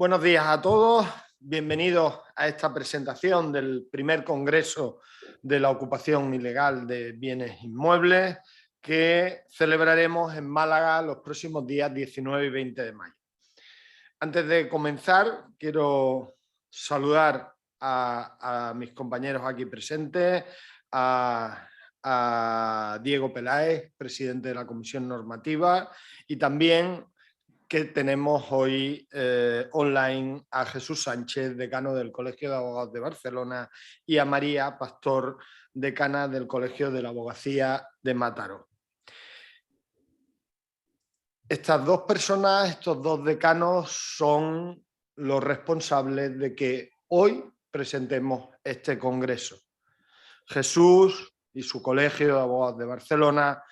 Buenos días a todos, bienvenidos a esta presentación del primer Congreso de la Ocupación Ilegal de Bienes Inmuebles que celebraremos en Málaga los próximos días 19 y 20 de mayo. Antes de comenzar, quiero saludar a mis compañeros aquí presentes, a Diego Peláez, presidente de la Comisión Normativa, y también que tenemos hoy online a Jesús Sánchez, decano del Colegio de Abogados de Barcelona, y a María Pastor, decana del Colegio de la Abogacía de Mataró. Estas dos personas, estos dos decanos, son los responsables de que hoy presentemos este congreso. Jesús y su Colegio de Abogados de Barcelona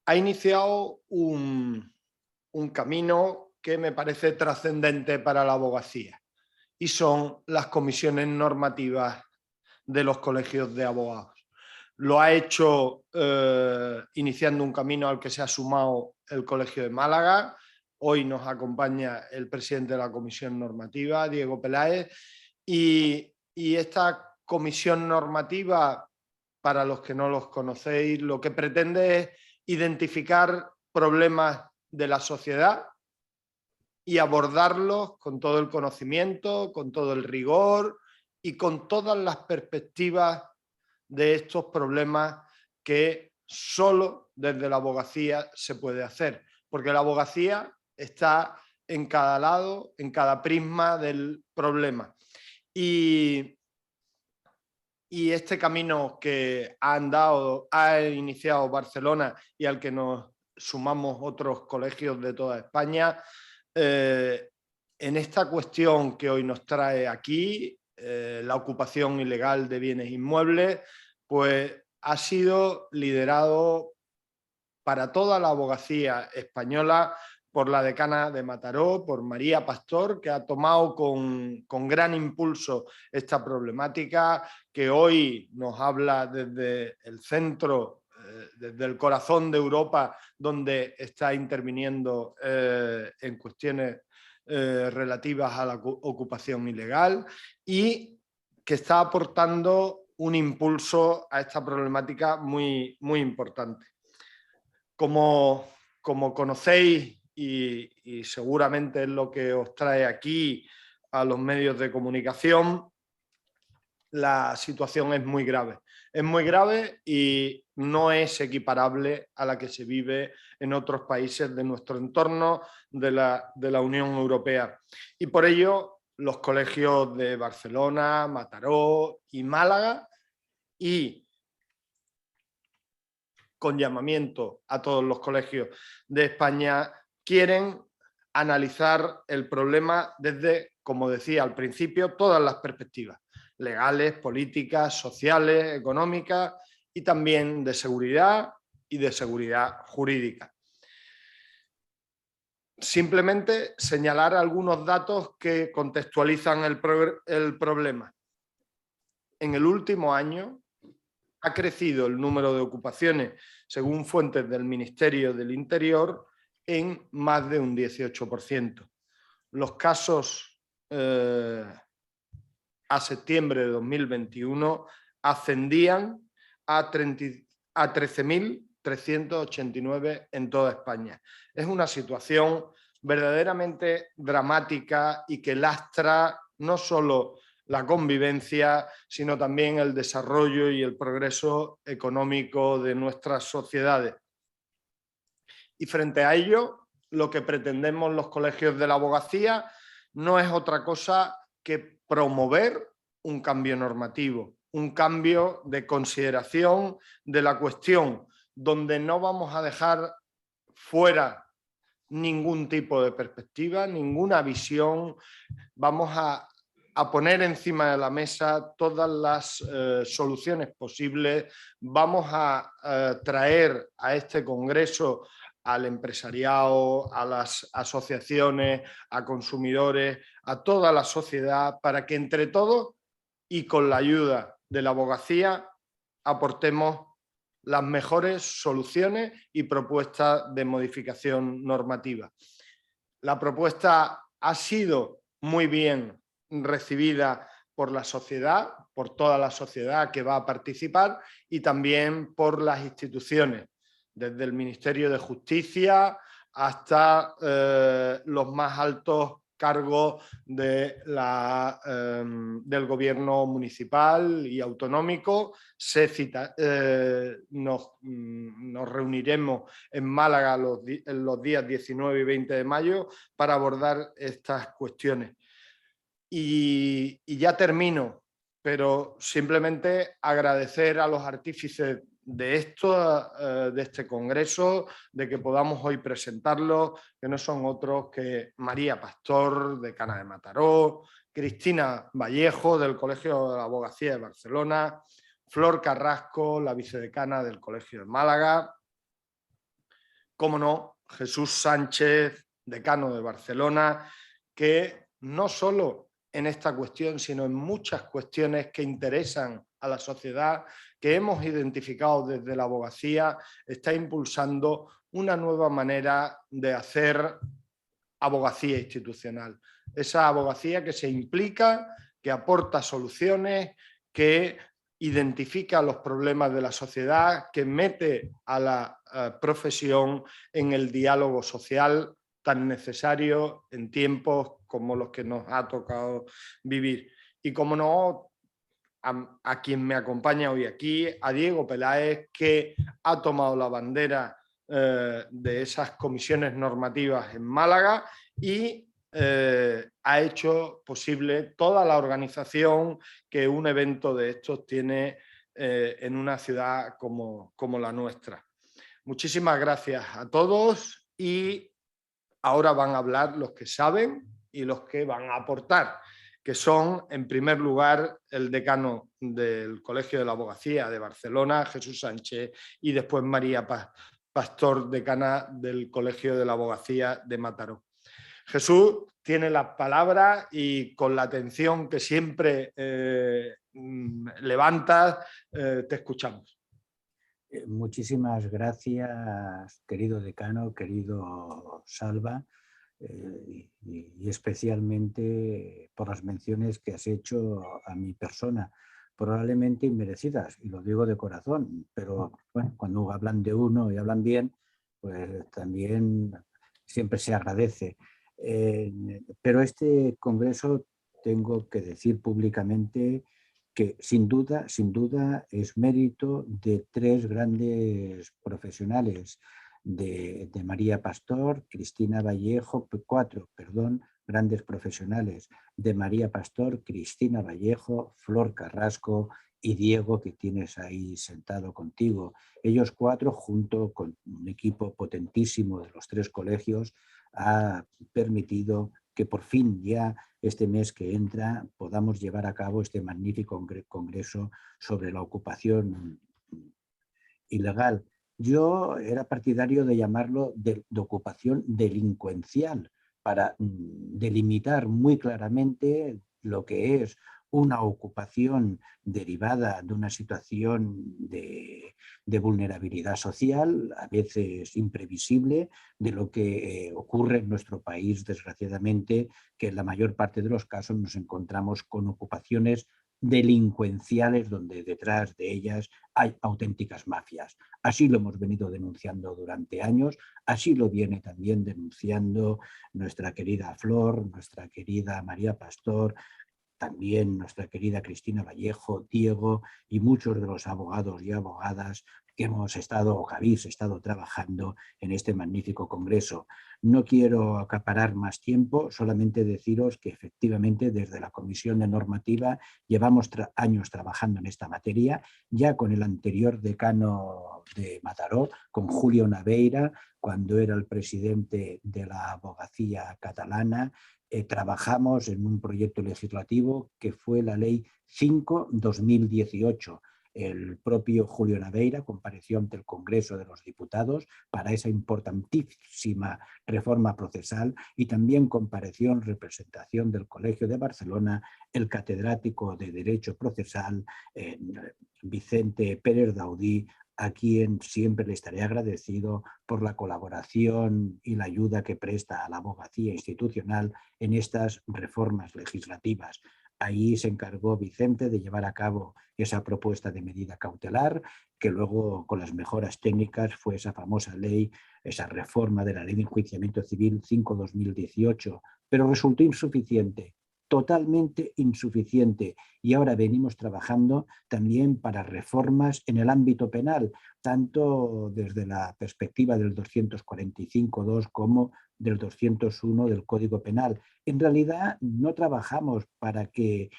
ha iniciado un camino que me parece trascendente para la abogacía, y son las comisiones normativas de los colegios de abogados. Lo ha hecho iniciando un camino al que se ha sumado el Colegio de Málaga. Hoy nos acompaña el presidente de la Comisión Normativa, Diego Peláez, y esta comisión normativa, para los que no los conocéis, lo que pretende es identificar problemas de la sociedad y abordarlos con todo el conocimiento, con todo el rigor y con todas las perspectivas de estos problemas que solo desde la abogacía se puede hacer, porque la abogacía está en cada lado, en cada prisma del problema. Y este camino que ha iniciado Barcelona y al que nos sumamos otros colegios de toda España, en esta cuestión que hoy nos trae aquí, la ocupación ilegal de bienes inmuebles, pues ha sido liderado para toda la abogacía española por la decana de Mataró, por María Pastor, que ha tomado con gran impulso esta problemática, que hoy nos habla desde el centro, desde el corazón de Europa, donde está interviniendo en cuestiones relativas a la ocupación ilegal, y que está aportando un impulso a esta problemática muy, muy importante. Como conocéis, y seguramente es lo que os trae aquí a los medios de comunicación, la situación es muy grave. Es muy grave y no es equiparable a la que se vive en otros países de nuestro entorno, de la Unión Europea. Y por ello, los colegios de Barcelona, Mataró y Málaga, y con llamamiento a todos los colegios de España, quieren analizar el problema desde, como decía al principio, todas las perspectivas: legales, políticas, sociales, económicas y también de seguridad y de seguridad jurídica. Simplemente señalar algunos datos que contextualizan el problema. En el último año ha crecido el número de ocupaciones, según fuentes del Ministerio del Interior, en más de un 18%. Los casos a septiembre de 2021 ascendían a 13.389 en toda España. Es una situación verdaderamente dramática y que lastra no solo la convivencia, sino también el desarrollo y el progreso económico de nuestras sociedades. Y frente a ello, lo que pretendemos los colegios de la abogacía no es otra cosa que promover un cambio normativo, un cambio de consideración de la cuestión, donde no vamos a dejar fuera ningún tipo de perspectiva, ninguna visión. Vamos a poner encima de la mesa todas las soluciones posibles. Vamos a traer a este congreso al empresariado, a las asociaciones, a consumidores, a toda la sociedad, para que entre todos y con la ayuda de la abogacía aportemos las mejores soluciones y propuestas de modificación normativa. La propuesta ha sido muy bien recibida por la sociedad, por toda la sociedad que va a participar y también por las instituciones, desde el Ministerio de Justicia hasta los más altos cargos del gobierno municipal y autonómico. Nos reuniremos en Málaga los días 19 y 20 de mayo para abordar estas cuestiones. Y ya termino, pero simplemente agradecer a los artífices de esto, de este congreso, de que podamos hoy presentarlo, que no son otros que María Pastor, decana de Mataró, Cristina Vallejo, del Colegio de la Abogacía de Barcelona, Flor Carrasco, la vicedecana del Colegio de Málaga, cómo no, Jesús Sánchez, decano de Barcelona, que no solo en esta cuestión, sino en muchas cuestiones que interesan a la sociedad, que hemos identificado desde la abogacía, está impulsando una nueva manera de hacer abogacía institucional. Esa abogacía que se implica, que aporta soluciones, que identifica los problemas de la sociedad, que mete a la profesión en el diálogo social tan necesario en tiempos como los que nos ha tocado vivir. Y como no, a quien me acompaña hoy aquí, a Diego Peláez, que ha tomado la bandera de esas comisiones normativas en Málaga y ha hecho posible toda la organización que un evento de estos tiene en una ciudad como la nuestra. Muchísimas gracias a todos y ahora van a hablar los que saben y los que van a aportar, que son, en primer lugar, el decano del Colegio de la Abogacía de Barcelona, Jesús Sánchez, y después María Pastor, decana del Colegio de la Abogacía de Mataró. Jesús tiene las palabras y con la atención que siempre levantas, te escuchamos. Muchísimas gracias, querido decano, querido Salva, y especialmente por las menciones que has hecho a mi persona, probablemente inmerecidas, y lo digo de corazón, pero bueno, cuando hablan de uno y hablan bien, pues también siempre se agradece. Pero este congreso, tengo que decir públicamente que sin duda es mérito de tres grandes profesionales, de María Pastor, Cristina Vallejo, cuatro grandes profesionales, de María Pastor, Cristina Vallejo, Flor Carrasco y Diego, que tienes ahí sentado contigo. Ellos cuatro, junto con un equipo potentísimo de los tres colegios, ha permitido que por fin ya este mes que entra podamos llevar a cabo este magnífico congreso sobre la ocupación ilegal. Yo era partidario de llamarlo de ocupación delincuencial para delimitar muy claramente lo que es una ocupación derivada de una situación de vulnerabilidad social, a veces imprevisible, de lo que ocurre en nuestro país, desgraciadamente, que en la mayor parte de los casos nos encontramos con ocupaciones delincuenciales donde detrás de ellas hay auténticas mafias. Así lo hemos venido denunciando durante años, así lo viene también denunciando nuestra querida Flor, nuestra querida María Pastor, también nuestra querida Cristina Vallejo, Diego y muchos de los abogados y abogadas que hemos estado o que habéis estado trabajando en este magnífico congreso. No quiero acaparar más tiempo, solamente deciros que efectivamente desde la Comisión de Normativa llevamos años trabajando en esta materia, ya con el anterior decano de Mataró, con Julio Naveira, cuando era el presidente de la abogacía catalana. Trabajamos en un proyecto legislativo que fue la Ley 5/2018. El propio Julio Naveira compareció ante el Congreso de los Diputados para esa importantísima reforma procesal y también compareció en representación del Colegio de Barcelona el catedrático de Derecho Procesal Vicente Pérez Daudí, a quien siempre le estaré agradecido por la colaboración y la ayuda que presta a la abogacía institucional en estas reformas legislativas. Ahí se encargó Vicente de llevar a cabo esa propuesta de medida cautelar, que luego con las mejoras técnicas fue esa famosa ley, esa reforma de la Ley de Enjuiciamiento Civil 5/2018, pero resultó insuficiente, totalmente insuficiente. Y ahora venimos trabajando también para reformas en el ámbito penal, tanto desde la perspectiva del 245.2 como del 201 del Código Penal. En realidad no trabajamos para que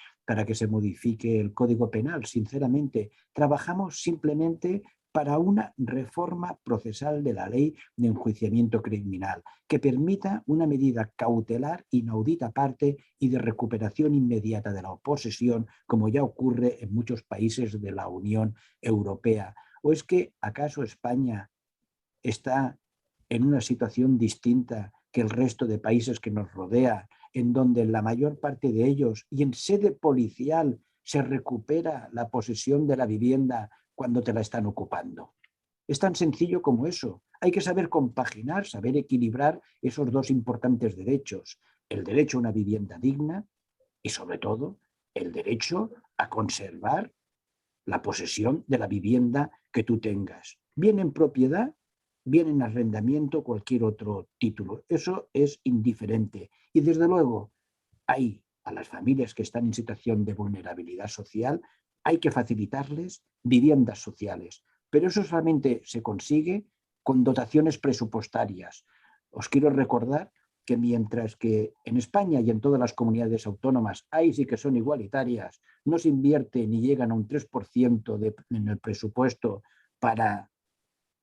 se modifique el Código Penal, sinceramente. Trabajamos simplemente para una reforma procesal de la ley de enjuiciamiento criminal que permita una medida cautelar inaudita aparte y de recuperación inmediata de la posesión, como ya ocurre en muchos países de la Unión Europea. ¿O es que acaso España está en una situación distinta que el resto de países que nos rodea, en donde la mayor parte de ellos y en sede policial se recupera la posesión de la vivienda cuando te la están ocupando? Es tan sencillo como eso. Hay que saber compaginar, saber equilibrar esos dos importantes derechos: el derecho a una vivienda digna y, sobre todo, el derecho a conservar la posesión de la vivienda que tú tengas, bien en propiedad, bien en arrendamiento, cualquier otro título. Eso es indiferente. Y desde luego, hay a las familias que están en situación de vulnerabilidad social, hay que facilitarles viviendas sociales. Pero eso solamente se consigue con dotaciones presupuestarias. Os quiero recordar que mientras que en España y en todas las comunidades autónomas, ahí sí que son igualitarias, no se invierte ni llegan a un 3% en el presupuesto para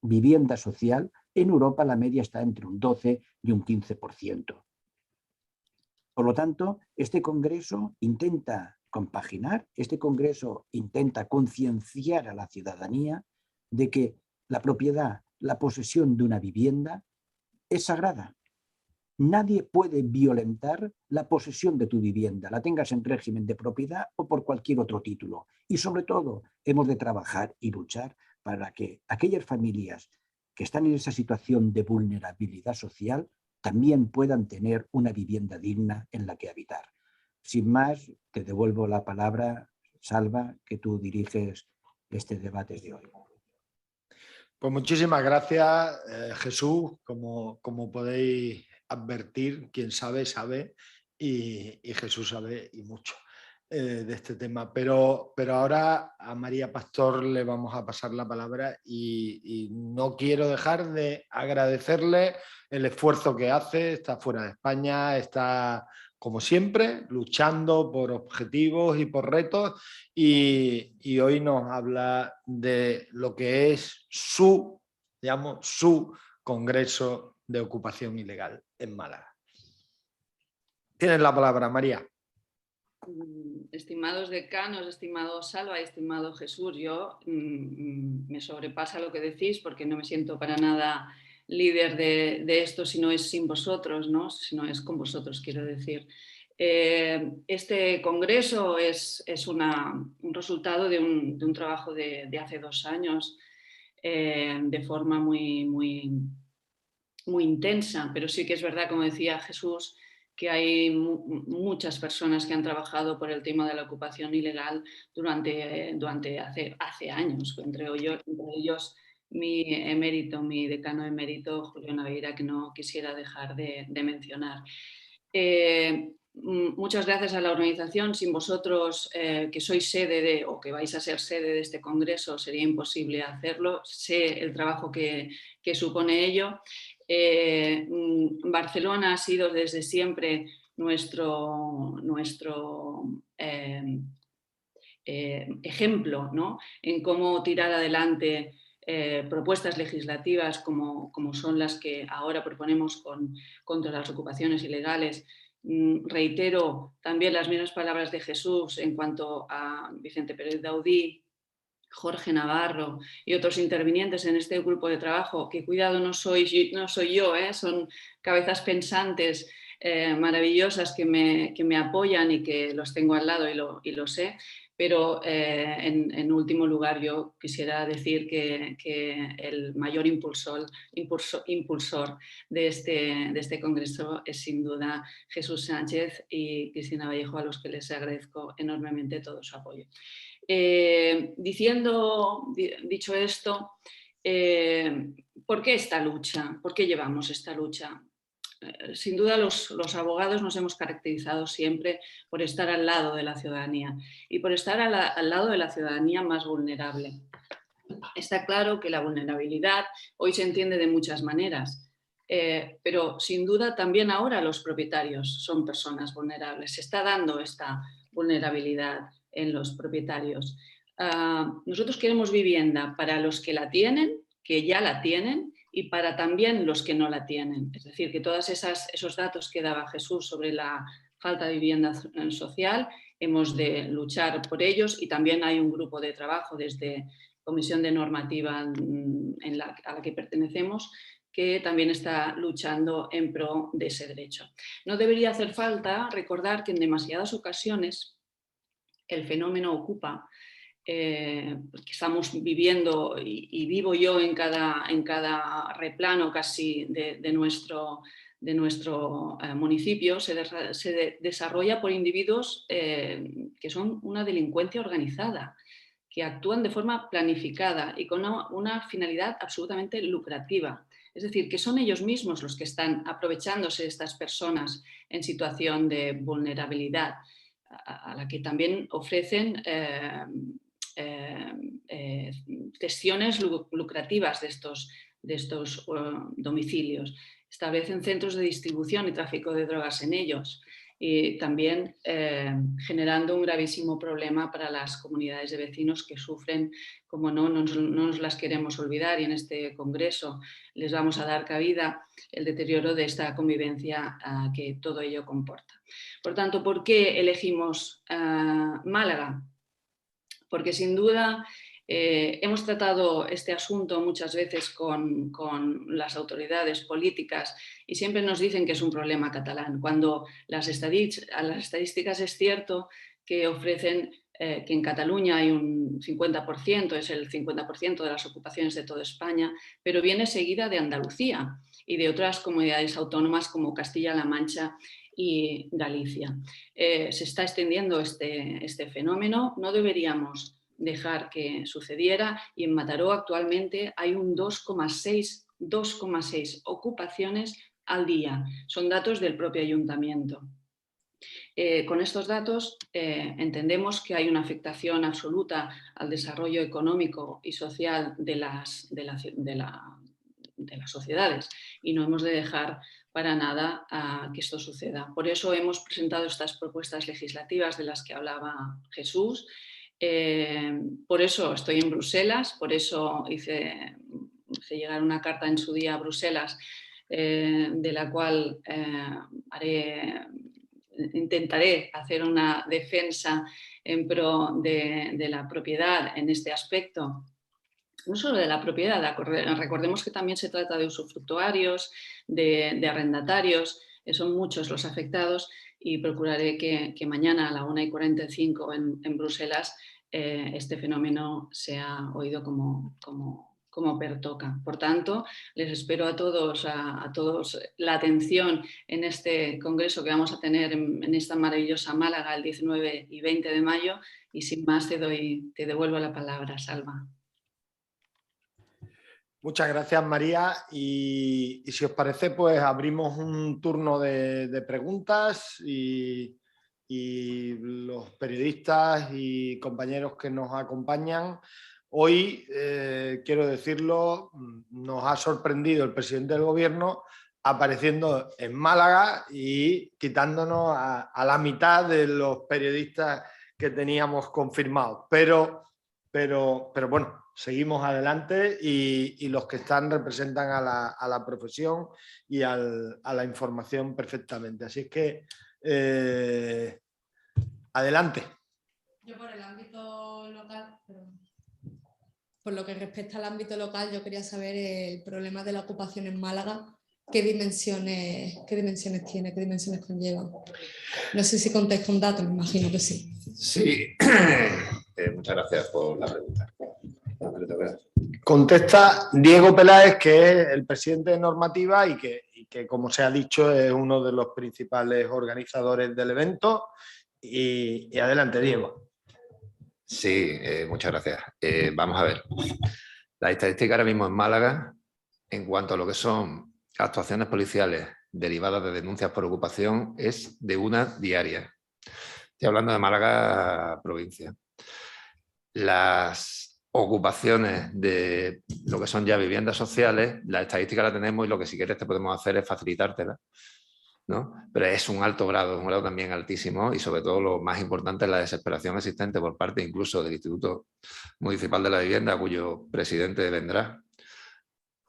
vivienda social, en Europa la media está entre un 12 y un 15%. Por lo tanto, este Congreso intenta compaginar, este Congreso intenta concienciar a la ciudadanía de que la propiedad, la posesión de una vivienda es sagrada. Nadie puede violentar la posesión de tu vivienda, la tengas en régimen de propiedad o por cualquier otro título. Y sobre todo, hemos de trabajar y luchar para que aquellas familias que están en esa situación de vulnerabilidad social también puedan tener una vivienda digna en la que habitar. Sin más, te devuelvo la palabra, Salva, que tú diriges este debate de hoy. Pues muchísimas gracias, Jesús. Como podéis advertir, quien sabe, sabe, y Jesús sabe y mucho de este tema. Pero ahora a María Pastor le vamos a pasar la palabra y no quiero dejar de agradecerle el esfuerzo que hace. Está fuera de España, está como siempre luchando por objetivos y por retos, y hoy nos habla de lo que es su Congreso de Ocupación Ilegal en Málaga. Tienes la palabra, María. Estimados decanos, estimado Salva y estimado Jesús, yo me sobrepasa lo que decís, porque no me siento para nada líder de esto si no es sin vosotros, ¿no? Si no es con vosotros, quiero decir. Este congreso es un resultado de un trabajo de hace 2 años, de forma muy intensa, pero sí que es verdad, como decía Jesús, que hay muchas personas que han trabajado por el tema de la ocupación ilegal durante hace años, entre ellos mi decano emérito, Julio Naveira, que no quisiera dejar de mencionar. Muchas gracias a la organización. Sin vosotros, que sois sede o que vais a ser sede de este congreso, sería imposible hacerlo. Sé el trabajo que supone ello. Barcelona ha sido desde siempre nuestro ejemplo, ¿no?, en cómo tirar adelante propuestas legislativas como son las que ahora proponemos contra las ocupaciones ilegales. Reitero también las mismas palabras de Jesús en cuanto a Vicente Pérez Daudí, Jorge Navarro y otros intervinientes en este grupo de trabajo, que cuidado, no soy yo, son cabezas pensantes maravillosas que me apoyan y que los tengo al lado y lo sé, Pero en último lugar yo quisiera decir que el mayor impulsor de este congreso es sin duda Jesús Sánchez y Cristina Vallejo, a los que les agradezco enormemente todo su apoyo. Dicho esto, ¿por qué esta lucha? ¿Por qué llevamos esta lucha? Sin duda los abogados nos hemos caracterizado siempre por estar al lado de la ciudadanía y por estar al lado de la ciudadanía más vulnerable. Está claro que la vulnerabilidad hoy se entiende de muchas maneras, pero sin duda también ahora los propietarios son personas vulnerables. Se está dando esta vulnerabilidad en los propietarios. Nosotros queremos vivienda para los que la tienen, que ya la tienen, y para también los que no la tienen. Es decir, que todos esos datos que daba Jesús sobre la falta de vivienda social, hemos de luchar por ellos, y también hay un grupo de trabajo desde Comisión de Normativa a la que pertenecemos, que también está luchando en pro de ese derecho. No debería hacer falta recordar que en demasiadas ocasiones el fenómeno ocupa, que estamos viviendo y vivo yo en cada replano casi de nuestro municipio, se desarrolla por individuos que son una delincuencia organizada, que actúan de forma planificada y con una finalidad absolutamente lucrativa. Es decir, que son ellos mismos los que están aprovechándose de estas personas en situación de vulnerabilidad, a la que también ofrecen gestiones lucrativas de estos domicilios. Establecen centros de distribución y tráfico de drogas en ellos, y también generando un gravísimo problema para las comunidades de vecinos que sufren, como no nos las queremos olvidar, y en este congreso les vamos a dar cabida, el deterioro de esta convivencia que todo ello comporta. Por tanto, ¿por qué elegimos Málaga? Porque sin duda hemos tratado este asunto muchas veces con las autoridades políticas y siempre nos dicen que es un problema catalán, cuando las estadísticas es cierto que ofrecen que en Cataluña hay un 50%, es el 50% de las ocupaciones de toda España, pero viene seguida de Andalucía y de otras comunidades autónomas como Castilla-La Mancha y Galicia. Se está extendiendo este fenómeno, no deberíamos dejar que sucediera, y en Mataró actualmente hay un 2,6 ocupaciones al día. Son datos del propio ayuntamiento. Con estos datos entendemos que hay una afectación absoluta al desarrollo económico y social de las sociedades, y no hemos de dejar para nada que esto suceda. Por eso hemos presentado estas propuestas legislativas de las que hablaba Jesús. Por eso estoy en Bruselas, por eso hice llegar una carta en su día a Bruselas, de la cual intentaré hacer una defensa en pro de la propiedad en este aspecto. No solo de la propiedad, recordemos que también se trata de usufructuarios, de arrendatarios, son muchos los afectados, y procuraré que mañana a la 1:45 en Bruselas este fenómeno sea oído como pertoca. Por tanto, les espero a todos la atención en este congreso que vamos a tener en esta maravillosa Málaga el 19 y 20 de mayo, y sin más te devuelvo la palabra, Salva. Muchas gracias, María, y si os parece, pues abrimos un turno de preguntas, y los periodistas y compañeros que nos acompañan. Hoy, quiero decirlo, nos ha sorprendido el presidente del gobierno apareciendo en Málaga y quitándonos a la mitad de los periodistas que teníamos confirmados. Pero bueno, seguimos adelante, y los que están representan a la profesión y a la información perfectamente. Así es que adelante. Yo por el ámbito local, por lo que respecta al ámbito local, yo quería saber el problema de la ocupación en Málaga, ¿qué dimensiones tiene, qué dimensiones conlleva? No sé si contesto un dato, me imagino que sí. Sí, muchas gracias por la pregunta. Contesta Diego Peláez, que es el presidente de Normativa y que, como se ha dicho, es uno de los principales organizadores del evento. Y adelante, Diego. Sí, muchas gracias. Vamos a ver. La estadística ahora mismo en Málaga, en cuanto a lo que son actuaciones policiales derivadas de denuncias por ocupación, es de una diaria. Estoy hablando de Málaga provincia. Las ocupaciones de lo que son ya viviendas sociales, la estadística la tenemos y lo que si quieres te podemos hacer es facilitártela, ¿no? Pero es un alto grado, un grado también altísimo y sobre todo lo más importante es la desesperación existente por parte incluso del Instituto Municipal de la Vivienda, cuyo presidente vendrá,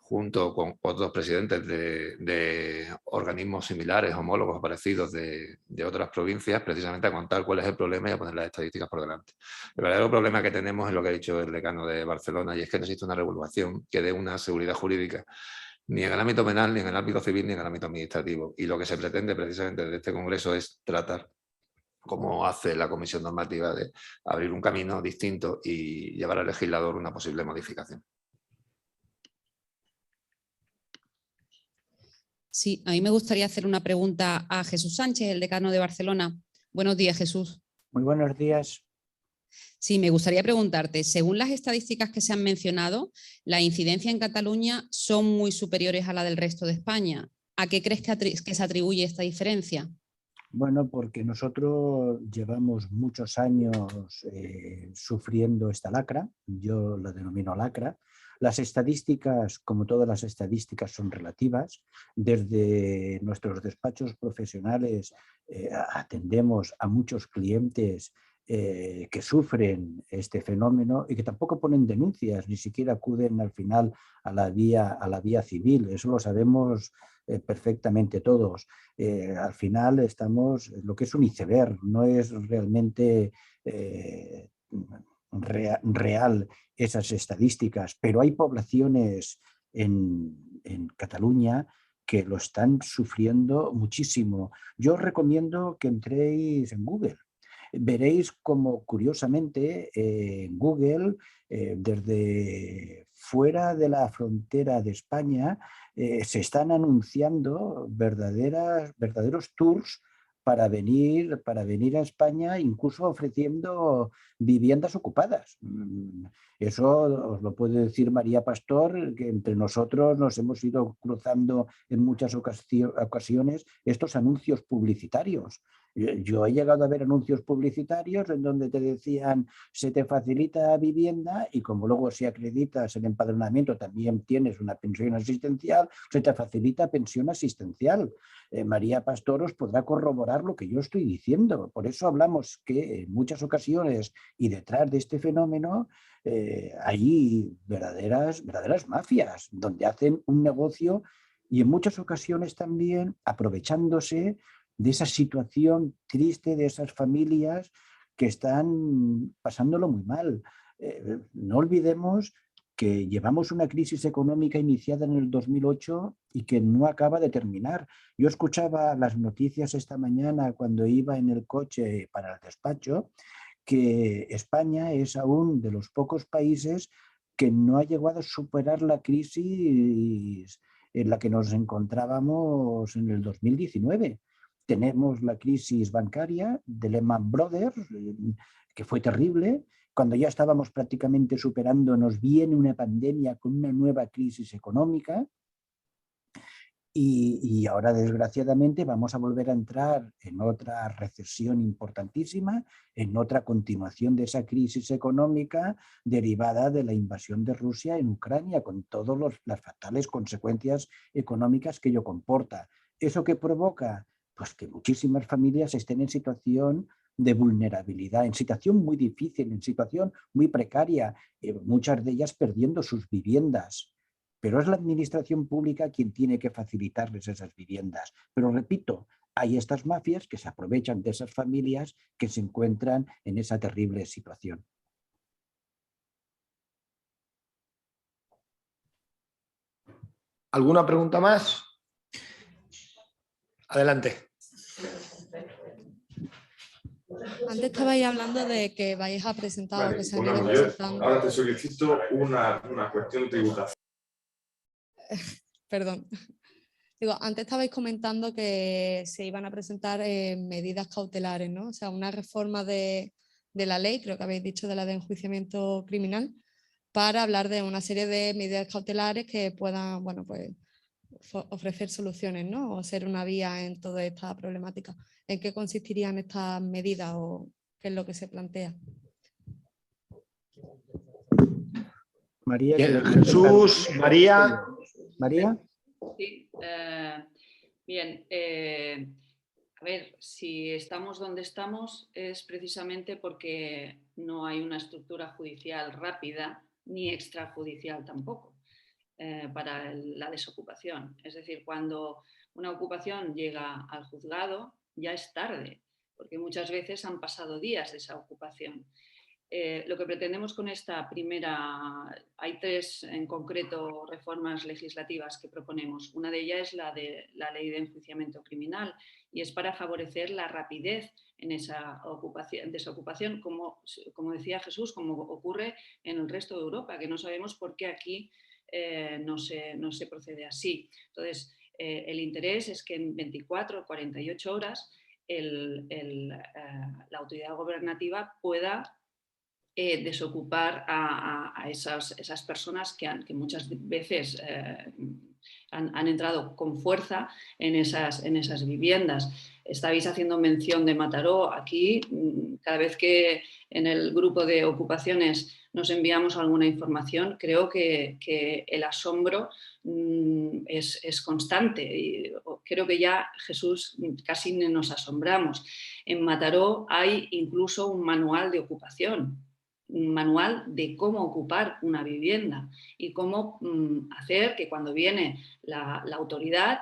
junto con otros presidentes de organismos similares, homólogos o parecidos de otras provincias, precisamente a contar cuál es el problema y a poner las estadísticas por delante. El verdadero problema que tenemos es lo que ha dicho el decano de Barcelona, y es que no existe una regulación que dé una seguridad jurídica ni en el ámbito penal, ni en el ámbito civil, ni en el ámbito administrativo. Y lo que se pretende precisamente desde este Congreso es tratar, como hace la Comisión Normativa, de abrir un camino distinto y llevar al legislador una posible modificación. Sí, a mí me gustaría hacer una pregunta a Jesús Sánchez, el decano de Barcelona. Buenos días, Jesús. Muy buenos días. Sí, me gustaría preguntarte, según las estadísticas que se han mencionado, la incidencia en Cataluña son muy superiores a la del resto de España. ¿A qué crees que se atribuye esta diferencia? Bueno, porque nosotros llevamos muchos años sufriendo esta lacra, yo la denomino lacra. Las estadísticas, como todas las estadísticas, son relativas. Desde nuestros despachos profesionales atendemos a muchos clientes que sufren este fenómeno y que tampoco ponen denuncias, ni siquiera acuden al final a la vía civil. Eso lo sabemos perfectamente todos. Al final estamos, lo que es un iceberg, no es realmente real esas estadísticas, pero hay poblaciones en Cataluña que lo están sufriendo muchísimo. Yo os recomiendo que entréis en Google. Veréis como, curiosamente, en Google, desde fuera de la frontera de España, se están anunciando verdaderos tours para venir a España, incluso ofreciendo viviendas ocupadas. Eso os lo puede decir María Pastor, que entre nosotros nos hemos ido cruzando en muchas ocasiones estos anuncios publicitarios. Yo he llegado a ver anuncios publicitarios en donde te decían se te facilita vivienda y como luego si acreditas el empadronamiento también tienes una pensión asistencial, se te facilita pensión asistencial. María Pastor os podrá corroborar lo que yo estoy diciendo. Por eso hablamos que en muchas ocasiones y detrás de este fenómeno hay verdaderas mafias donde hacen un negocio y en muchas ocasiones también aprovechándose de esa situación triste de esas familias que están pasándolo muy mal. No olvidemos que llevamos una crisis económica iniciada en el 2008 y que no acaba de terminar. Yo escuchaba las noticias esta mañana cuando iba en el coche para el despacho que España es aún de los pocos países que no ha llegado a superar la crisis en la que nos encontrábamos en el 2019. Tenemos la crisis bancaria de Lehman Brothers, que fue terrible. Cuando ya estábamos prácticamente superando, nos viene una pandemia con una nueva crisis económica. Y ahora, desgraciadamente, vamos a volver a entrar en otra recesión importantísima, en otra continuación de esa crisis económica derivada de la invasión de Rusia en Ucrania, con todas las fatales consecuencias económicas que ello comporta. ¿Eso qué provoca? Pues que muchísimas familias estén en situación de vulnerabilidad, en situación muy difícil, en situación muy precaria, muchas de ellas perdiendo sus viviendas. Pero es la administración pública quien tiene que facilitarles esas viviendas. Pero repito, hay estas mafias que se aprovechan de esas familias que se encuentran en esa terrible situación. ¿Alguna pregunta más? Adelante. Antes estabais hablando de que vais a presentar, Vale, que se han una ido mujer. presentando. Ahora te solicito una cuestión tributaria. Perdón. Digo, antes estabais comentando que se iban a presentar medidas cautelares, ¿no? O sea, una reforma de la ley, creo que habéis dicho, de la de enjuiciamiento criminal, para hablar de una serie de medidas cautelares que puedan, bueno, pues ofrecer soluciones, ¿no? O ser una vía en toda esta problemática. ¿En qué consistirían estas medidas o qué es lo que se plantea? María. Jesús, María. María. Sí, bien. A ver, si estamos donde estamos es precisamente porque no hay una estructura judicial rápida ni extrajudicial tampoco para la desocupación. Es decir, cuando una ocupación llega al juzgado ya es tarde, porque muchas veces han pasado días de esa ocupación. Lo que pretendemos con esta primera, hay tres en concreto reformas legislativas que proponemos. Una de ellas es la de la ley de enjuiciamiento criminal y es para favorecer la rapidez en esa desocupación, como decía Jesús, como ocurre en el resto de Europa, que no sabemos por qué aquí no se procede así. Entonces, el interés es que en 24 o 48 horas la autoridad gobernativa pueda desocupar a esas personas que muchas veces han entrado con fuerza en esas viviendas. Estabais haciendo mención de Mataró. Aquí, cada vez que en el grupo de ocupaciones nos enviamos alguna información, creo que el asombro es constante. Y creo que ya, Jesús, casi nos asombramos. En Mataró hay incluso un manual de ocupación, un manual de cómo ocupar una vivienda y cómo hacer que cuando viene la autoridad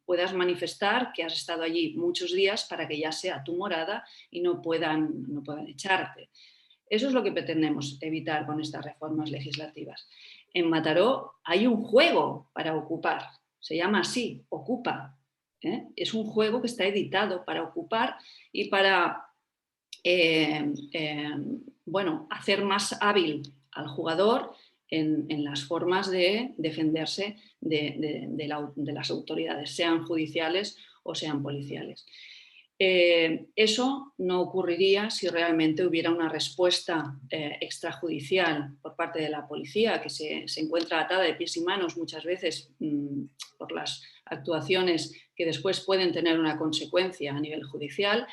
puedas manifestar que has estado allí muchos días para que ya sea tu morada y no puedan echarte. Eso es lo que pretendemos evitar con estas reformas legislativas. En Mataró hay un juego para ocupar, se llama así, Ocupa. Es un juego que está editado para ocupar y para hacer más hábil al jugador en las formas de defenderse de las autoridades, sean judiciales o sean policiales. Eso no ocurriría si realmente hubiera una respuesta extrajudicial por parte de la policía, que se encuentra atada de pies y manos muchas veces por las actuaciones que después pueden tener una consecuencia a nivel judicial,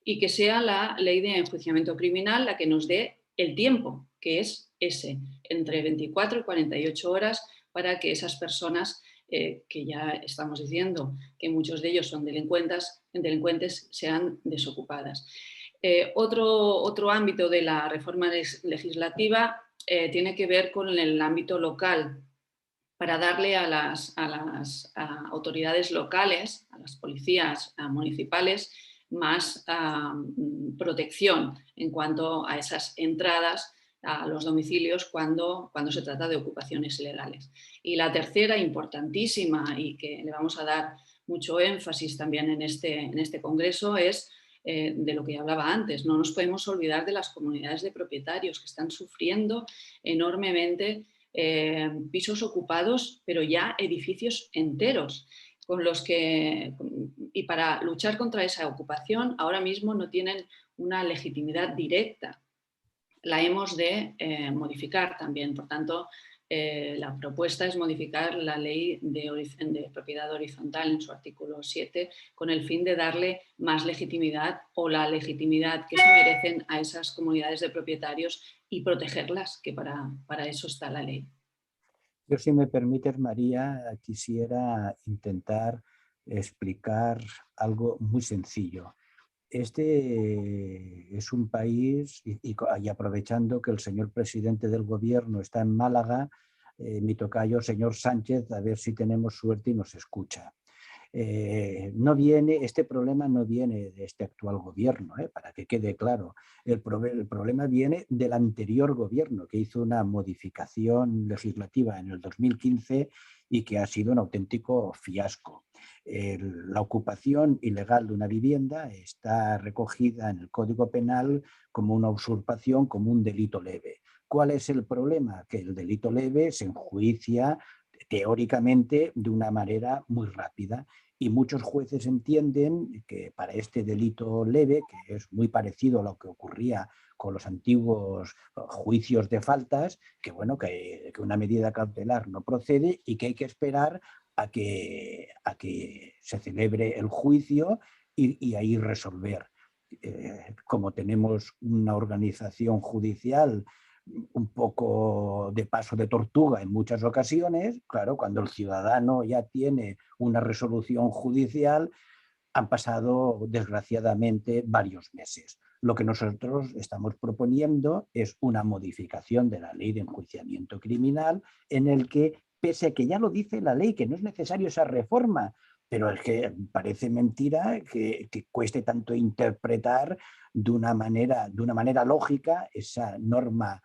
y que sea la ley de enjuiciamiento criminal la que nos dé el tiempo, que es ese, entre 24 y 48 horas, para que esas personas, que ya estamos diciendo que muchos de ellos son delincuentes, sean desocupadas. Otro ámbito de la reforma legislativa tiene que ver con el ámbito local, para darle a las autoridades locales, a las policías municipales, más protección en cuanto a esas entradas a los domicilios cuando se trata de ocupaciones ilegales. Y la tercera, importantísima y que le vamos a dar mucho énfasis también en este congreso, es de lo que hablaba antes. No nos podemos olvidar de las comunidades de propietarios que están sufriendo enormemente pisos ocupados, pero ya edificios enteros, y para luchar contra esa ocupación ahora mismo no tienen una legitimidad directa. La hemos de modificar también. Por tanto, la propuesta es modificar la ley de propiedad horizontal en su artículo 7 con el fin de darle más legitimidad o la legitimidad que se merecen a esas comunidades de propietarios y protegerlas, que para eso está la ley. Yo, si me permites, María, quisiera intentar explicar algo muy sencillo. Este es un país, y aprovechando que el señor presidente del gobierno está en Málaga, mi tocayo, señor Sánchez, a ver si tenemos suerte y nos escucha. Este problema no viene de este actual gobierno, para que quede claro. El problema viene del anterior gobierno, que hizo una modificación legislativa en el 2015 y que ha sido un auténtico fiasco. La ocupación ilegal de una vivienda está recogida en el Código Penal como una usurpación, como un delito leve. ¿Cuál es el problema? Que el delito leve se enjuicia teóricamente de una manera muy rápida y muchos jueces entienden que para este delito leve, que es muy parecido a lo que ocurría con los antiguos juicios de faltas, que, bueno, que una medida cautelar no procede y que hay que esperar a que se celebre el juicio y ahí resolver. Como tenemos una organización judicial un poco de paso de tortuga en muchas ocasiones, claro, cuando el ciudadano ya tiene una resolución judicial, han pasado desgraciadamente varios meses. Lo que nosotros estamos proponiendo es una modificación de la ley de enjuiciamiento criminal en el que, pese a que ya lo dice la ley, que no es necesario esa reforma, pero es que parece mentira que cueste tanto interpretar de una manera lógica esa norma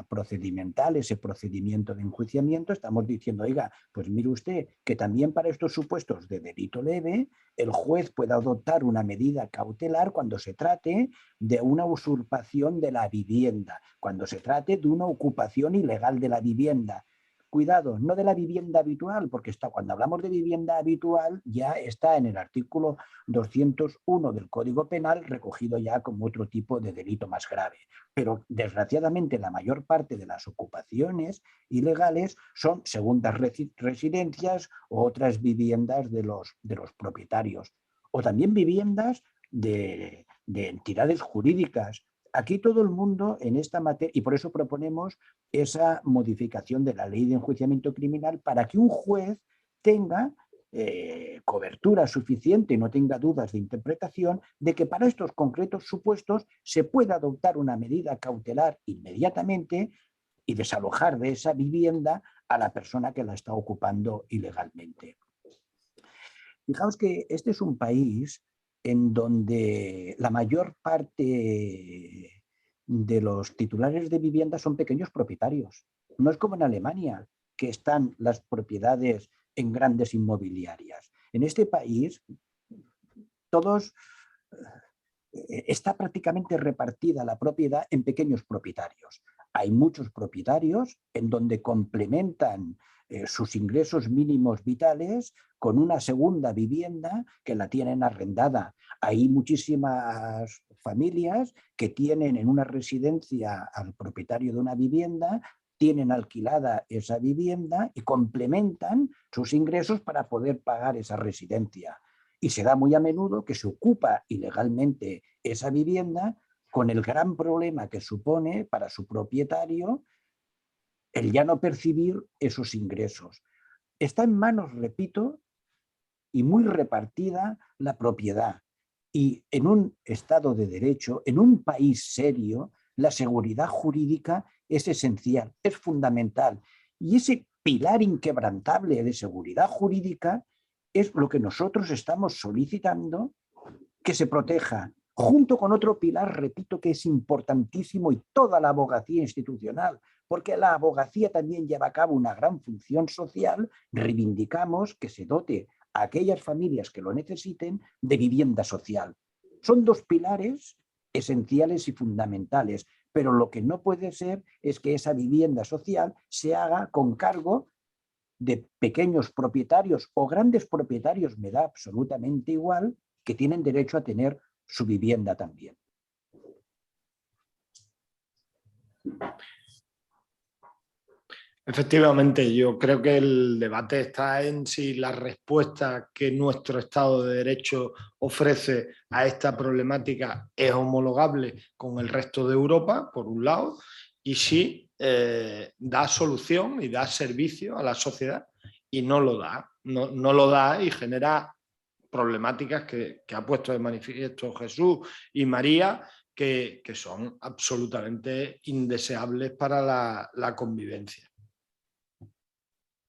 procedimental, ese procedimiento de enjuiciamiento. Estamos diciendo, oiga, pues mire usted que también para estos supuestos de delito leve, el juez puede adoptar una medida cautelar cuando se trate de una usurpación de la vivienda, cuando se trate de una ocupación ilegal de la vivienda. Cuidado, no de la vivienda habitual, porque cuando hablamos de vivienda habitual ya está en el artículo 201 del Código Penal recogido ya como otro tipo de delito más grave. Pero desgraciadamente la mayor parte de las ocupaciones ilegales son segundas residencias o otras viviendas de los propietarios. O también viviendas de entidades jurídicas. Aquí todo el mundo en esta materia, y por eso proponemos esa modificación de la ley de enjuiciamiento criminal para que un juez tenga cobertura suficiente y no tenga dudas de interpretación de que para estos concretos supuestos se puede adoptar una medida cautelar inmediatamente y desalojar de esa vivienda a la persona que la está ocupando ilegalmente. Fijaos que este es un país en donde la mayor parte de los titulares de vivienda son pequeños propietarios. No es como en Alemania, que están las propiedades en grandes inmobiliarias. En este país, está prácticamente repartida la propiedad en pequeños propietarios. Hay muchos propietarios en donde complementan sus ingresos mínimos vitales con una segunda vivienda que la tienen arrendada. Hay muchísimas familias que tienen en una residencia al propietario de una vivienda, tienen alquilada esa vivienda y complementan sus ingresos para poder pagar esa residencia. Y se da muy a menudo que se ocupa ilegalmente esa vivienda con el gran problema que supone para su propietario el ya no percibir esos ingresos. Está en manos, repito, y muy repartida la propiedad. Y en un Estado de Derecho, en un país serio, la seguridad jurídica es esencial, es fundamental. Y ese pilar inquebrantable de seguridad jurídica es lo que nosotros estamos solicitando que se proteja, junto con otro pilar, repito, que es importantísimo, y toda la abogacía institucional, porque la abogacía también lleva a cabo una gran función social. Reivindicamos que se dote a aquellas familias que lo necesiten de vivienda social. Son dos pilares esenciales y fundamentales, pero lo que no puede ser es que esa vivienda social se haga con cargo de pequeños propietarios o grandes propietarios, me da absolutamente igual, que tienen derecho a tener su vivienda también. Efectivamente, yo creo que el debate está en si la respuesta que nuestro Estado de Derecho ofrece a esta problemática es homologable con el resto de Europa, por un lado, y si da solución y da servicio a la sociedad, y no lo da. No lo da y genera problemáticas que ha puesto de manifiesto Jesús y María, que son absolutamente indeseables para la convivencia.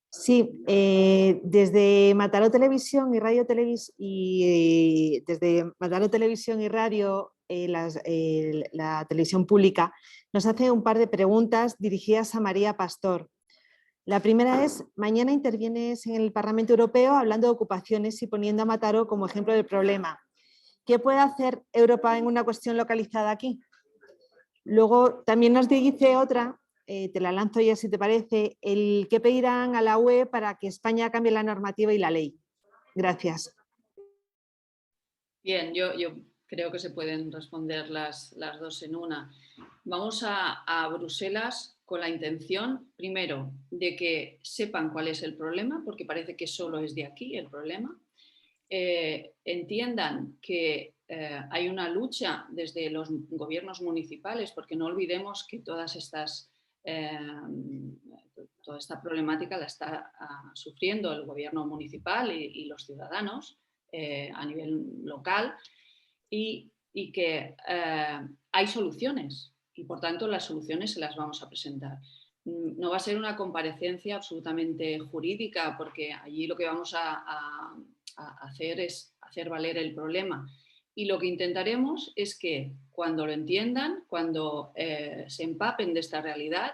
Sí, desde Mataró Televisión y Radio la televisión pública, nos hace un par de preguntas dirigidas a María Pastor. La primera es, mañana intervienes en el Parlamento Europeo hablando de ocupaciones y poniendo a Mataró como ejemplo del problema. ¿Qué puede hacer Europa en una cuestión localizada aquí? Luego también nos dice otra, te la lanzo ya si te parece, el qué pedirán a la UE para que España cambie la normativa y la ley. Gracias. Bien, yo creo que se pueden responder las dos en una. Vamos a Bruselas con la intención, primero, de que sepan cuál es el problema, porque parece que solo es de aquí el problema. Entiendan que hay una lucha desde los gobiernos municipales, porque no olvidemos que toda esta problemática la está sufriendo el gobierno municipal y los ciudadanos a nivel local, y que hay soluciones y por tanto las soluciones se las vamos a presentar. No va a ser una comparecencia absolutamente jurídica, porque allí lo que vamos a hacer es hacer valer el problema, y lo que intentaremos es que cuando lo entiendan, cuando se empapen de esta realidad,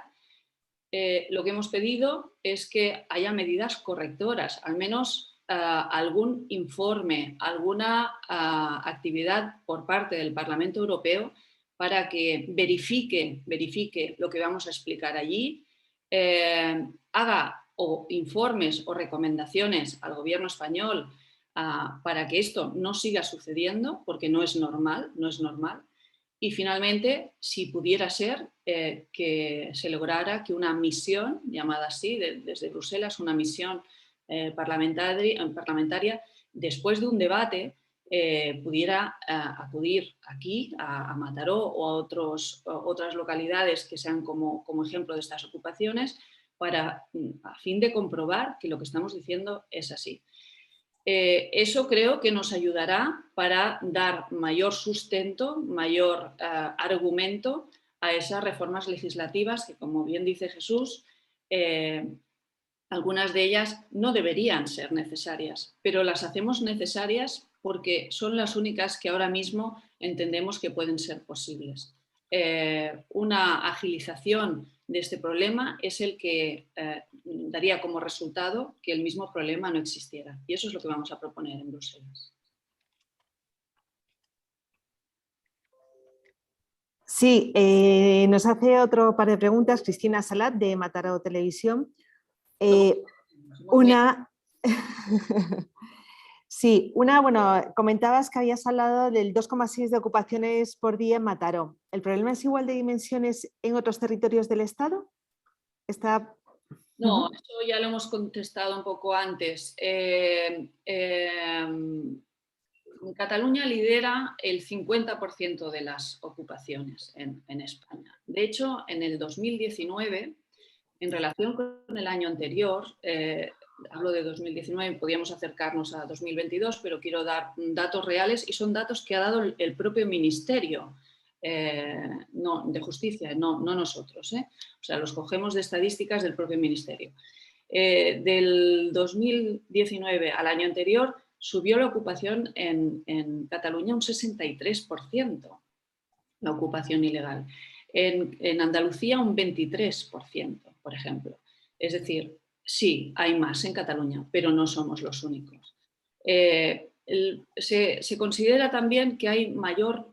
lo que hemos pedido es que haya medidas correctoras, al menos algún informe, alguna actividad por parte del Parlamento Europeo para que verifique lo que vamos a explicar allí, haga informes o recomendaciones al gobierno español para que esto no siga sucediendo, porque no es normal. Y finalmente, si pudiera ser, que se lograra que una misión, llamada así, desde Bruselas, una misión parlamentaria, después de un debate, pudiera acudir aquí a Mataró o a otras localidades que sean como ejemplo de estas ocupaciones, a fin de comprobar que lo que estamos diciendo es así. Eso creo que nos ayudará para dar mayor sustento, mayor argumento a esas reformas legislativas que, como bien dice Jesús, algunas de ellas no deberían ser necesarias, pero las hacemos necesarias porque son las únicas que ahora mismo entendemos que pueden ser posibles. Una agilización de este problema es el que daría como resultado que el mismo problema no existiera, y eso es lo que vamos a proponer en Bruselas. Sí, nos hace otro par de preguntas Cristina Salat de Mataró Televisión. Bueno, comentabas que habías hablado del 2,6 de ocupaciones por día en Mataró. ¿El problema es igual de dimensiones en otros territorios del Estado? No, eso ya lo hemos contestado un poco antes. Cataluña lidera el 50% de las ocupaciones en España. De hecho, en el 2019, en relación con el año anterior, hablo de 2019, podíamos acercarnos a 2022, pero quiero dar datos reales, y son datos que ha dado el propio Ministerio de Justicia, no nosotros. O sea, los cogemos de estadísticas del propio Ministerio. Del 2019 al año anterior subió la ocupación en Cataluña un 63%, la ocupación ilegal. En Andalucía un 23%, por ejemplo. Es decir, sí, hay más en Cataluña, pero no somos los únicos. Se considera también que hay mayor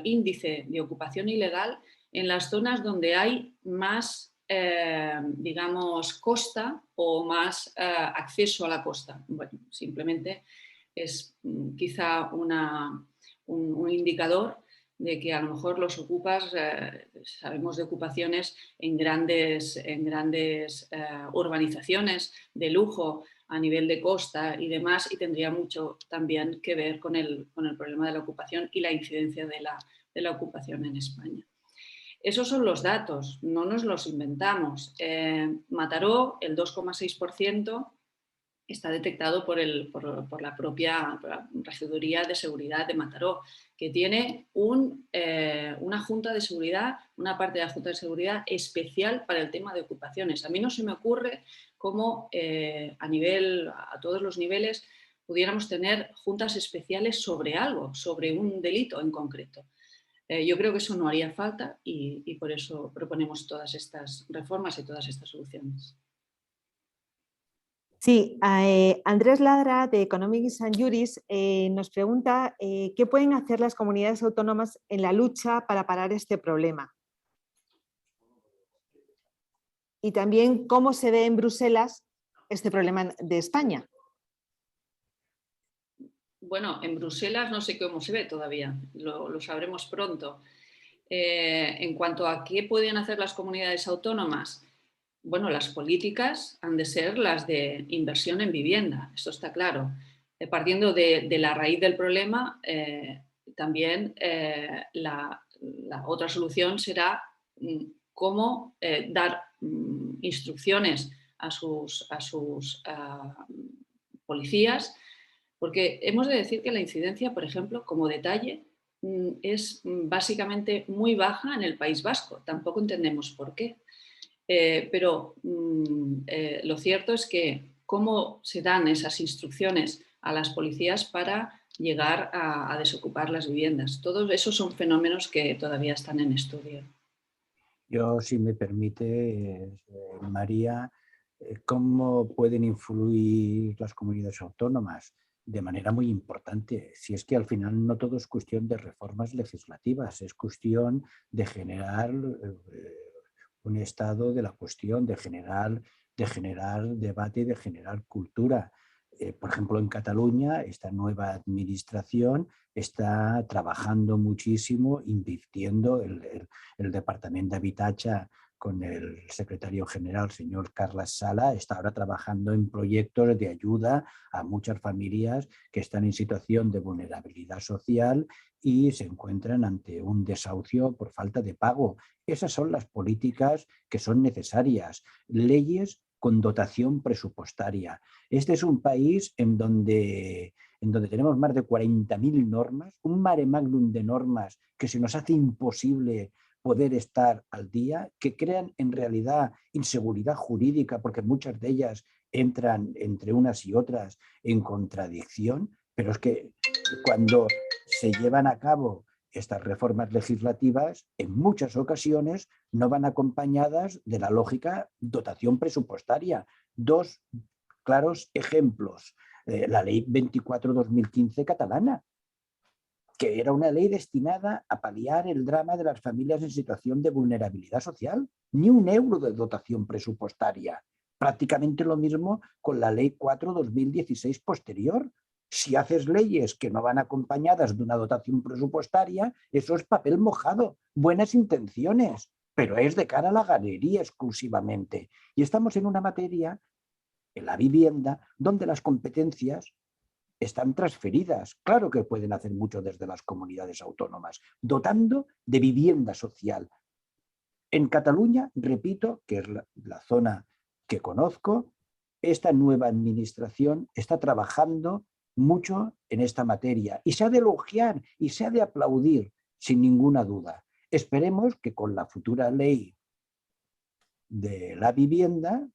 índice de ocupación ilegal en las zonas donde hay más, digamos, costa o más acceso a la costa. Bueno, simplemente es quizá un indicador de que a lo mejor los ocupas, sabemos de ocupaciones en grandes urbanizaciones de lujo a nivel de costa y demás, y tendría mucho también que ver con el problema de la ocupación y la incidencia de la ocupación en España. Esos son los datos, no nos los inventamos. Mataró, el 2,6%, está detectado por la propia Regiduría de Seguridad de Mataró, que tiene una junta de seguridad, una parte de la junta de seguridad especial para el tema de ocupaciones. A mí no se me ocurre cómo a todos los niveles pudiéramos tener juntas especiales sobre algo, sobre un delito en concreto. Yo creo que eso no haría falta, y por eso proponemos todas estas reformas y todas estas soluciones. Sí, Andrés Ladra de Economics and Juris nos pregunta qué pueden hacer las comunidades autónomas en la lucha para parar este problema. Y también cómo se ve en Bruselas este problema de España. Bueno, en Bruselas no sé cómo se ve todavía, lo sabremos pronto. En cuanto a qué pueden hacer las comunidades autónomas, bueno, las políticas han de ser las de inversión en vivienda, esto está claro. Partiendo de la raíz del problema, también la otra solución será cómo dar instrucciones a sus policías, porque hemos de decir que la incidencia, por ejemplo, como detalle, es básicamente muy baja en el País Vasco. Tampoco entendemos por qué. Pero lo cierto es que cómo se dan esas instrucciones a las policías para llegar a desocupar las viviendas. Todos esos son fenómenos que todavía están en estudio. Yo, si me permite, María, ¿cómo pueden influir las comunidades autónomas? De manera muy importante. Si es que al final no todo es cuestión de reformas legislativas, es cuestión de generar un estado de la cuestión, de generar debate y de generar cultura. Por ejemplo, en Cataluña, esta nueva administración está trabajando muchísimo, invirtiendo el Departamento de Habitatge con el secretario general, señor Carles Sala, está ahora trabajando en proyectos de ayuda a muchas familias que están en situación de vulnerabilidad social y se encuentran ante un desahucio por falta de pago. Esas son las políticas que son necesarias. Leyes con dotación presupuestaria. Este es un país en donde tenemos más de 40.000 normas, un mare magnum de normas que se nos hace imposible poder estar al día, que crean en realidad inseguridad jurídica porque muchas de ellas entran entre unas y otras en contradicción, pero es que cuando se llevan a cabo estas reformas legislativas, en muchas ocasiones no van acompañadas de la lógica dotación presupuestaria. Dos claros ejemplos. La ley 24/2015 catalana, que era una ley destinada a paliar el drama de las familias en situación de vulnerabilidad social. Ni un euro de dotación presupuestaria. Prácticamente lo mismo con la ley 4/2016 posterior. Si haces leyes que no van acompañadas de una dotación presupuestaria, eso es papel mojado, buenas intenciones, pero es de cara a la galería exclusivamente. Y estamos en una materia, en la vivienda, donde las competencias están transferidas. Claro que pueden hacer mucho desde las comunidades autónomas, dotando de vivienda social. En Cataluña, repito, que es la zona que conozco, esta nueva administración está trabajando mucho en esta materia y se ha de elogiar y se ha de aplaudir sin ninguna duda. Esperemos que con la futura ley de la vivienda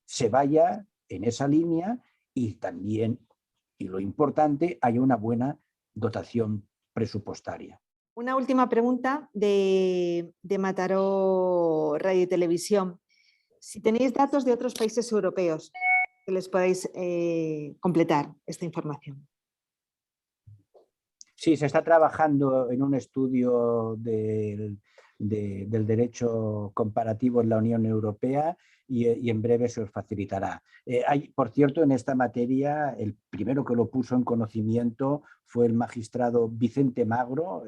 se vaya en esa línea y también, y lo importante, haya una buena dotación presupuestaria. Una última pregunta de Mataró Radio y Televisión. Si tenéis datos de otros países europeos que les podáis completar esta información. Sí, se está trabajando en un estudio del derecho comparativo en la Unión Europea y en breve se os facilitará. Por cierto, en esta materia, el primero que lo puso en conocimiento fue el magistrado Vicente Magro,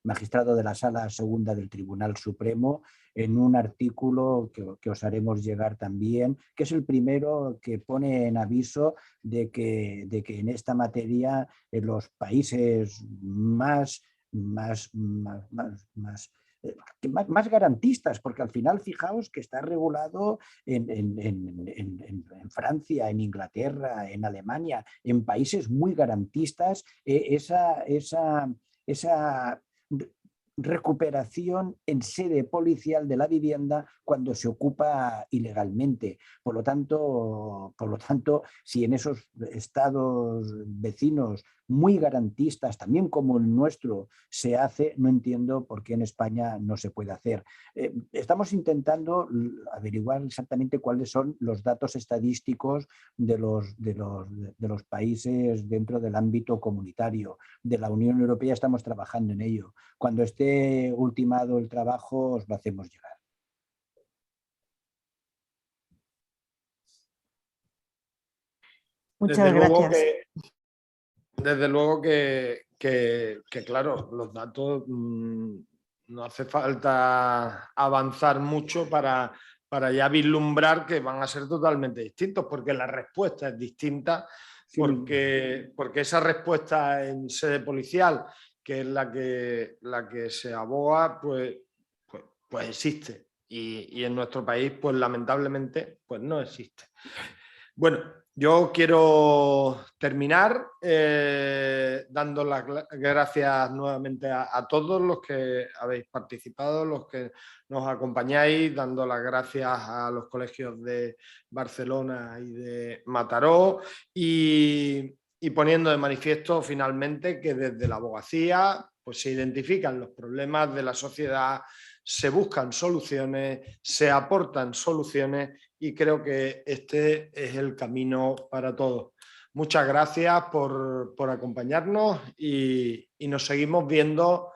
magistrado de la Sala Segunda del Tribunal Supremo, en un artículo que os haremos llegar también, que es el primero que pone en aviso de que en esta materia los países más garantistas, porque al final fijaos que está regulado en Francia, en Inglaterra, en Alemania, en países muy garantistas, esa recuperación en sede policial de la vivienda cuando se ocupa ilegalmente. Por lo tanto, si en esos estados vecinos muy garantistas, también como el nuestro se hace, no entiendo por qué en España no se puede hacer. Estamos intentando averiguar exactamente cuáles son los datos estadísticos de los países dentro del ámbito comunitario. De la Unión Europea estamos trabajando en ello. Cuando esté ultimado el trabajo os lo hacemos llegar. Muchas gracias. Desde luego que claro, los datos no hace falta avanzar mucho para ya vislumbrar que van a ser totalmente distintos, porque la respuesta es distinta, porque esa respuesta en sede policial, que es la que se aboga, pues existe. Y en nuestro país, pues lamentablemente, pues no existe. Bueno, yo quiero terminar dando las gracias nuevamente a todos los que habéis participado, los que nos acompañáis, dando las gracias a los colegios de Barcelona y de Mataró y poniendo de manifiesto finalmente que desde la abogacía pues, se identifican los problemas de la sociedad, se buscan soluciones, se aportan soluciones y creo que este es el camino para todos. Muchas gracias por acompañarnos y nos seguimos viendo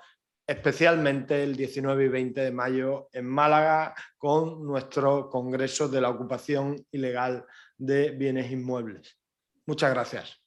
especialmente el 19 y 20 de mayo en Málaga con nuestro Congreso de la Ocupación Ilegal de Bienes Inmuebles. Muchas gracias.